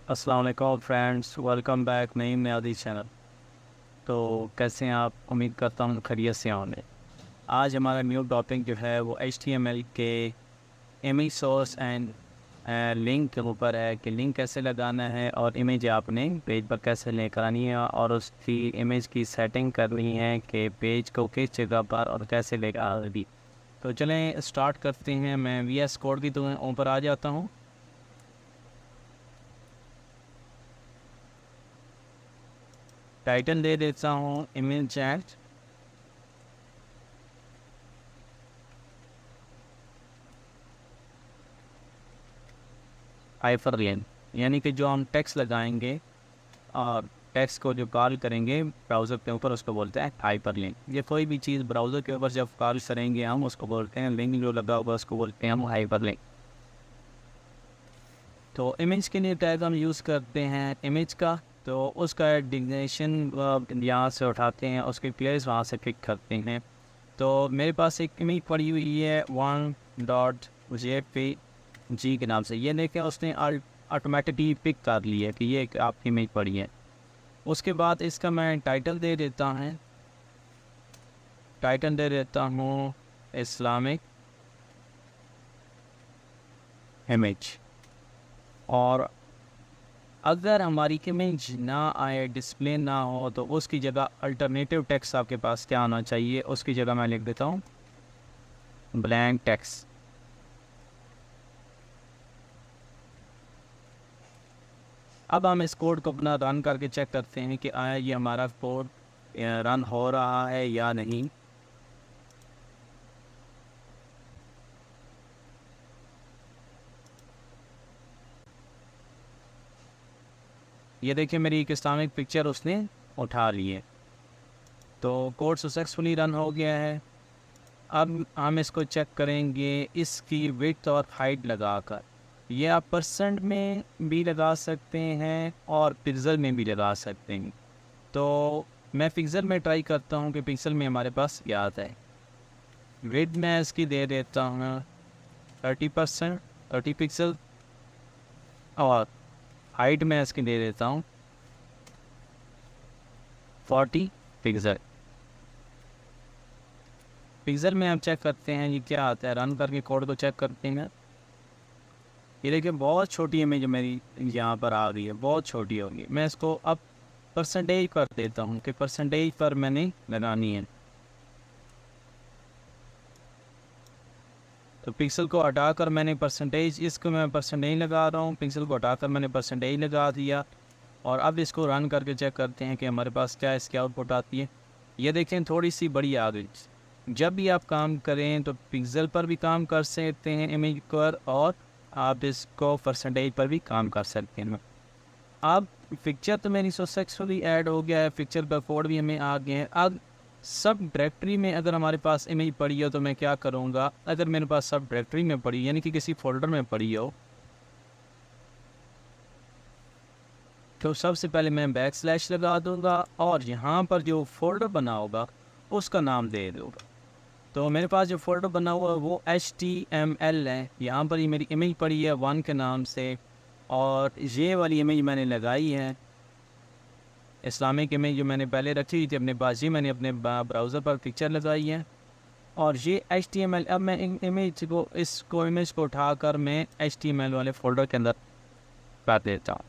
अस्सलाम वालेकुम friends, welcome back Naeem Niazi channel. तो कैसे हैं आप? उम्मीद करता हूँ खैरियत से होंगे। आज हमारा न्यू टॉपिक जो है वो HTML के इमेज सोर्स एंड लिंक के ऊपर है कि लिंक कैसे लगाना है और इमेज आपने पेज पर कैसे लेकर आनी है और उसकी इमेज की सेटिंग करनी है कि पेज को किस जगह पर और कैसे लेकर आनी। तो चलें स्टार्ट करते हैं। मैं VS कोड की तो ऊपर आ जाता हूँ। टाइटल दे देता हूँ इमेज चैट, हाइपरलिंक, यानी कि जो हम टेक्स्ट लगाएंगे और टेक्स्ट को जो कॉल करेंगे ब्राउज़र के ऊपर उसको बोलते हैं हाइपरलिंक। ये कोई भी चीज़ ब्राउज़र के ऊपर जब कॉल करेंगे हम उसको बोलते हैं लिंक, जो लगा होगा उसको बोलते हैं हम हाइपरलिंक। तो इमेज के लिए टैग हम यूज़ करते हैं इमेज का, तो उसका डिग्नेशन यहाँ से उठाते हैं, उसकी प्लेस वहाँ से पिक करते हैं। तो मेरे पास एक इमेज पड़ी हुई है 1.jpg के नाम से। ये देखें उसने ऑटोमेटिकली पिक कर लिया कि ये एक आपकी इमेज पड़ी है। उसके बाद इसका मैं टाइटल दे देता हूँ, इस्लामिक इमेज। और अगर हमारी इमेज ना आए, डिस्प्ले ना हो, तो उसकी जगह अल्टरनेटिव टेक्स्ट आपके पास क्या आना चाहिए, उसकी जगह मैं लिख देता हूँ ब्लैंक टेक्स्ट। अब हम इस कोड को अपना रन करके चेक करते हैं कि आया ये हमारा कोड रन हो रहा है या नहीं। ये देखिए मेरी एक इस्लामिक पिक्चर उसने उठा ली है, तो कोड सक्सेसफुली रन हो गया है। अब हम इसको चेक करेंगे इसकी विड्थ और हाइट लगाकर। ये आप परसेंट में भी लगा सकते हैं और पिक्सल में भी लगा सकते हैं। तो मैं पिक्सल में ट्राई करता हूँ कि पिक्सल में हमारे पास क्या आता है। विड्थ मैं इसकी दे देता हूँ 30%, 30 पिक्सल, और हाइट में इसकी दे देता हूँ 40 पिक्सल। पिक्सल में हम चेक करते हैं ये क्या आता है, रन करके कोड को चेक करते हैं। ये देखिए बहुत छोटी इमेज मेरी यहाँ पर आ रही है, बहुत छोटी होगी। मैं इसको अब परसेंटेज कर देता हूँ कि परसेंटेज पर मैंने लगानी है। तो पिक्सल को हटाकर मैंने परसेंटेज, इसको मैं परसेंटेज लगा रहा हूँ, पिक्सल को हटाकर मैंने परसेंटेज लगा दिया। और अब इसको रन करके चेक करते हैं कि हमारे पास क्या इसकी आउटपुट आती है। ये देखें थोड़ी सी बड़ी आ गई। जब भी आप काम करें तो पिक्सल पर भी काम कर सकते हैं इमेज पर, और आप इसको परसेंटेज पर भी काम कर सकते हैं। अब पिक्चर तो मेरी सक्सेसफुली ऐड हो गया है, पिक्चर का कोड भी हमें आ गया है। अब सब डायरेक्टरी में अगर हमारे पास इमेज पड़ी हो तो मैं क्या करूँगा, अगर मेरे पास सब डायरेक्टरी में पड़ी यानी कि किसी फोल्डर में पड़ी हो, तो सबसे पहले मैं बैकस्लैश लगा दूंगा और यहाँ पर जो फोल्डर बना होगा उसका नाम दे दूँगा। तो मेरे पास जो फोल्डर बना हुआ है वो HTML है। यहाँ पर ही मेरी इमेज पड़ी है 1 के नाम से, और ये वाली इमेज मैंने लगाई है इस्लामिक इमेज जो मैंने पहले रखी हुई थी अपने पास, ही मैंने अपने ब्राउज़र पर पिक्चर लगाई है। और ये HTML, अब मैं इमेज को उठाकर मैं HTML वाले फोल्डर के अंदर कर देता हूँ।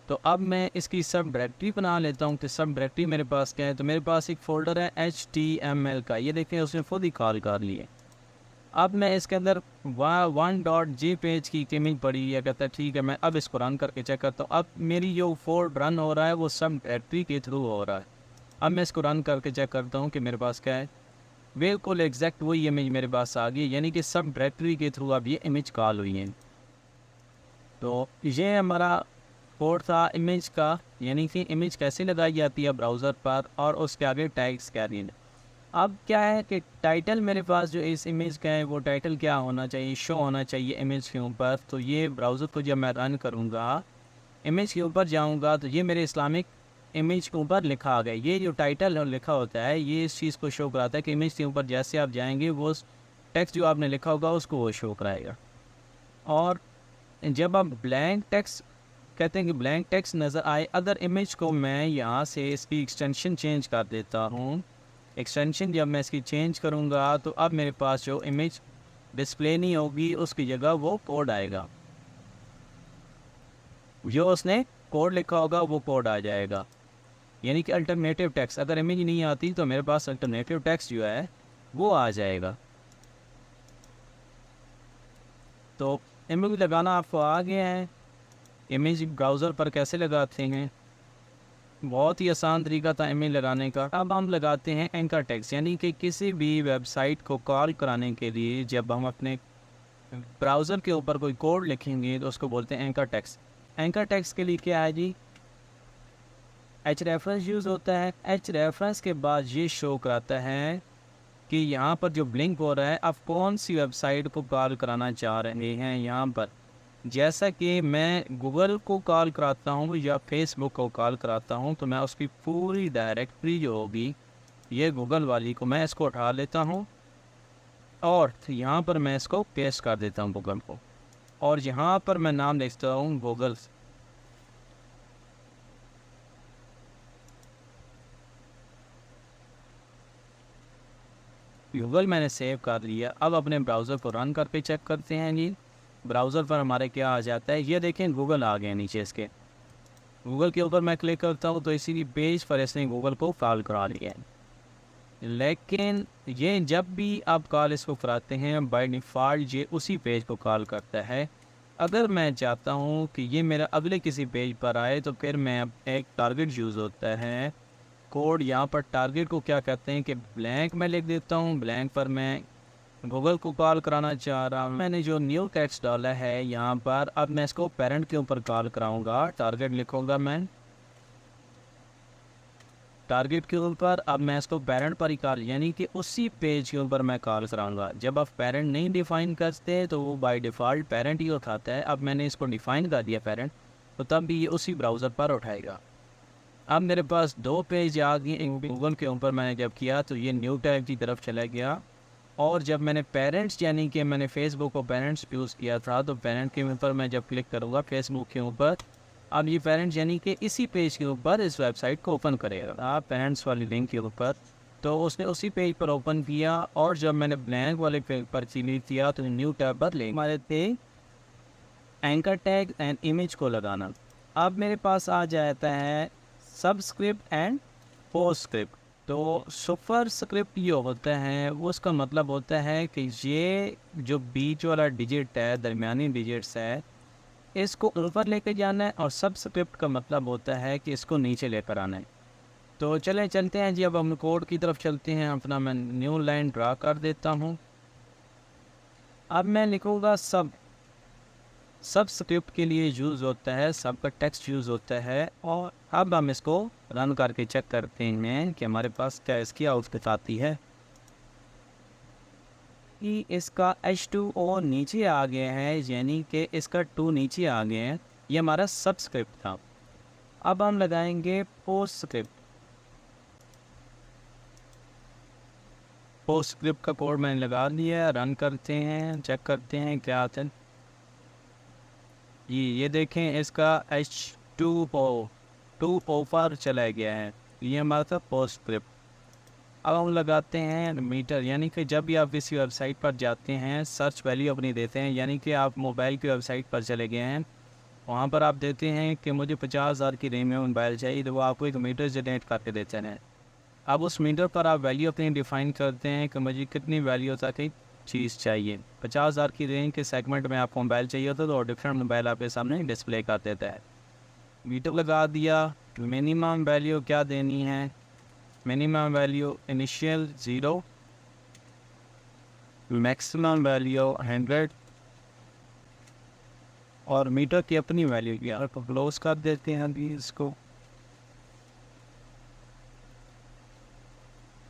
तो अब मैं इसकी सब डायरेक्टरी बना लेता हूँ कि सब डायरेक्टरी मेरे पास क्या है। तो मेरे पास एक फ़ोल्डर है HTML का, ये देखें उसने खुद ही कॉल कर लिए। अब मैं इसके अंदर 1.jpg की इमेज पड़ी है, कहता है ठीक है। मैं अब इसको रन करके चेक करता हूँ। अब मेरी जो फोल्ड रन हो रहा है वो सब डायरेक्टरी के थ्रू हो रहा है। अब मैं इसको रन करके चेक करता हूँ कि मेरे पास क्या है। बिल्कुल एग्जैक्ट वही इमेज मेरे पास आ गई, यानी कि सब डायरेक्टरी के थ्रू अब ये इमेज कॉल हुई है। तो ये हमारा कोड था इमेज का, यानी कि इमेज कैसे लगाई जाती है ब्राउज़र पर और उसके आगे टैग्स क्या दें। अब क्या है कि टाइटल मेरे पास जो इस इमेज का है वो टाइटल क्या होना चाहिए, शो होना चाहिए इमेज के ऊपर। तो ये ब्राउज़र को जब मैं रन करूँगा, इमेज के ऊपर जाऊँगा तो ये मेरे इस्लामिक इमेज के ऊपर लिखा आ गया। ये जो टाइटल लिखा होता है ये इस चीज़ को शो कराता है कि इमेज के ऊपर जैसे आप जाएंगे वो टेक्स्ट जो आपने लिखा होगा उसको वो शो कराएगा। और जब आप ब्लैंक टेक्स्ट कहते हैं कि ब्लैंक टेक्स्ट नज़र आए। अगर इमेज को मैं यहाँ से इसकी एक्सटेंशन चेंज कर देता हूँ, एक्सटेंशन जब मैं इसकी चेंज करूँगा तो अब मेरे पास जो इमेज डिस्प्ले नहीं होगी, उसकी जगह वो कोड आएगा। जो उसने कोड लिखा होगा वो कोड आ जाएगा, यानी कि अल्टरनेटिव टेक्स्ट। अगर इमेज नहीं आती तो मेरे पास अल्टरनेटिव टेक्स्ट जो है वो आ जाएगा। तो इमेज लगाना आपको आ गया है। इमेज ब्राउज़र पर कैसे लगाते हैं, बहुत ही आसान तरीका था इमेज लगाने का। अब हम लगाते हैं एंकर टेक्स्ट, यानी कि किसी भी वेबसाइट को कॉल कराने के लिए जब हम अपने ब्राउज़र के ऊपर कोई कोड लिखेंगे तो उसको बोलते हैं एंकर टेक्स्ट। एंकर टेक्स्ट के लिए क्या है जी, एच रेफरेंस यूज़ होता है। एच रेफरेंस के बाद ये शो कराता है कि यहाँ पर जो ब्लिंक हो रहा है आप कौन सी वेबसाइट को कॉल कराना चाह रहे हैं। यहाँ पर जैसा कि मैं गूगल को कॉल कराता हूँ या फेसबुक को कॉल कराता हूँ तो मैं उसकी पूरी डायरेक्टरी जो होगी ये गूगल वाली को मैं इसको उठा लेता हूँ और यहाँ पर मैं इसको पेस्ट कर देता हूँ गूगल को, और यहाँ पर मैं नाम लिखता हूँ गूगल। गूगल मैंने सेव कर लिया। अब अपने ब्राउज़र को रन करके चेक करते हैं जी, ब्राउज़र पर हमारे क्या आ जाता है। ये देखें गूगल आ गया नीचे इसके। गूगल के ऊपर मैं क्लिक करता हूँ तो इसी पेज पर इसने गूगल को कॉल करा लिया है। लेकिन ये जब भी आप कॉल इसको कराते हैं बाय डिफ़ॉल्ट ये उसी पेज को कॉल करता है। अगर मैं चाहता हूँ कि ये मेरा अगले किसी पेज पर आए तो फिर मैं एक टारगेट यूज़ होता है कोड। यहाँ पर टारगेट को क्या कहते हैं कि ब्लैंक मैं लिख देता हूँ। ब्लैंक पर मैं गूगल को कॉल कराना चाह रहा हूँ। मैंने जो न्यू टेक्स्ट डाला है यहाँ पर, अब मैं इसको पेरेंट के ऊपर कॉल कराऊंगा। टारगेट लिखूंगा मैं टारगेट के ऊपर। अब मैं इसको पेरेंट पर ही कॉल, यानी कि उसी पेज के ऊपर मैं कॉल कराऊंगा। जब आप पेरेंट नहीं डिफ़ाइन करते तो वो बाय डिफ़ॉल्ट पेरेंट ही उठाता है। अब मैंने इसको डिफ़ाइन कर दिया पेरेंट, तो तब भी ये उसी ब्राउज़र पर उठाएगा। अब मेरे पास दो पेज आ गए। गूगल के ऊपर मैंने जब किया तो ये न्यू टैब की तरफ चला गया, और जब मैंने पेरेंट्स यानी कि मैंने फेसबुक को पेरेंट्स यूज़ किया था तो पेरेंट के ऊपर मैं जब क्लिक करूँगा फेसबुक के ऊपर, अब ये पेरेंट्स यानी कि इसी पेज के ऊपर इस वेबसाइट को ओपन करेगा। आप पेरेंट्स वाली लिंक के ऊपर, तो उसने उसी पेज पर ओपन किया, और जब मैंने ब्लैंक वाले पेज पर क्लिक किया तो न्यू टैब पर ले हमारे थे एंकर टैग एंड इमेज को लगाना। अब मेरे पास आ जाता है सबस्क्रिप्ट एंड पोस्टस्क्रिप्ट। तो सुपर स्क्रिप्ट ये होता है, वो उसका मतलब होता है कि ये जो बीच वाला डिजिट है, दरमियानी डिजिट्स है, इसको ऊपर लेकर जाना है, और सबस्क्रिप्ट का मतलब होता है कि इसको नीचे लेकर आना है। तो चलते हैं जी, अब हम कोड की तरफ चलते हैं। अपना मैं न्यू लाइन ड्रा कर देता हूँ। अब मैं लिखूँगा सबस्क्रिप्ट के लिए यूज़ होता है, सब का टेक्स्ट यूज़ होता है। और अब हम इसको रन करके चेक करते हैं कि हमारे पास क्या इसकी आउटपुट आती है कि इसका H2O नीचे आ गया है, यानी कि इसका 2 नीचे आ गया है। ये हमारा सबस्क्रिप्ट था। अब हम लगाएंगे पोस्टस्क्रिप्ट। पोस्टस्क्रिप्ट का कोड मैंने लगा दिया। रन करते हैं, चेक करते हैं क्या आता है। ये देखें इसका H2O पर चला गया है। ये हमारा था पोस्टस्क्रिप्ट। अब हम लगाते हैं मीटर, यानी कि जब भी आप किसी वेबसाइट पर जाते हैं सर्च वैल्यू अपनी देते हैं, यानी कि आप मोबाइल की वेबसाइट पर चले गए हैं, वहाँ पर आप देते हैं कि मुझे 50,000 की रेंज में मोबाइल चाहिए, तो वो आपको एक मीटर जनरेट करके देते हैं। अब उस मीटर पर आप वैल्यू अपनी डिफ़ाइन करते हैं कि मुझे कितनी वैल्यू तक चीज़ चाहिए। 50,000 की रेंज के सेगमेंट में आपको मोबाइल चाहिए होता है तो डिफरेंट मोबाइल आपके सामने डिस्प्ले कर देता है। मीटर लगा दिया। मिनिमम वैल्यू क्या देनी है, minimum value initial 0, maximum value 100, और मीटर की अपनी वैल्यू की आप क्लोज कर देते हैं। अभी इसको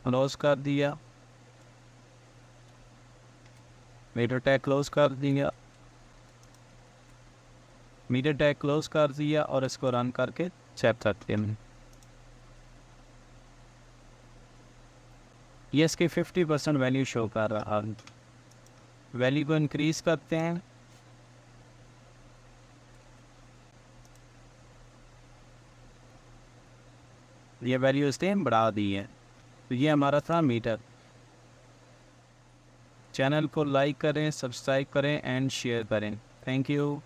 क्लोज कर दिया, मीटर टैग क्लोज कर दिया, मीटर टैग क्लोज कर दिया, और इसको रन करके चेक करते हैं। ये इसकी 50% वैल्यू शो कर रहा है। वैल्यू को इंक्रीज करते हैं। ये वैल्यू इसने बढ़ा दी है। तो ये हमारा था मीटर। चैनल को लाइक करें, सब्सक्राइब करें एंड शेयर करें। Thank you.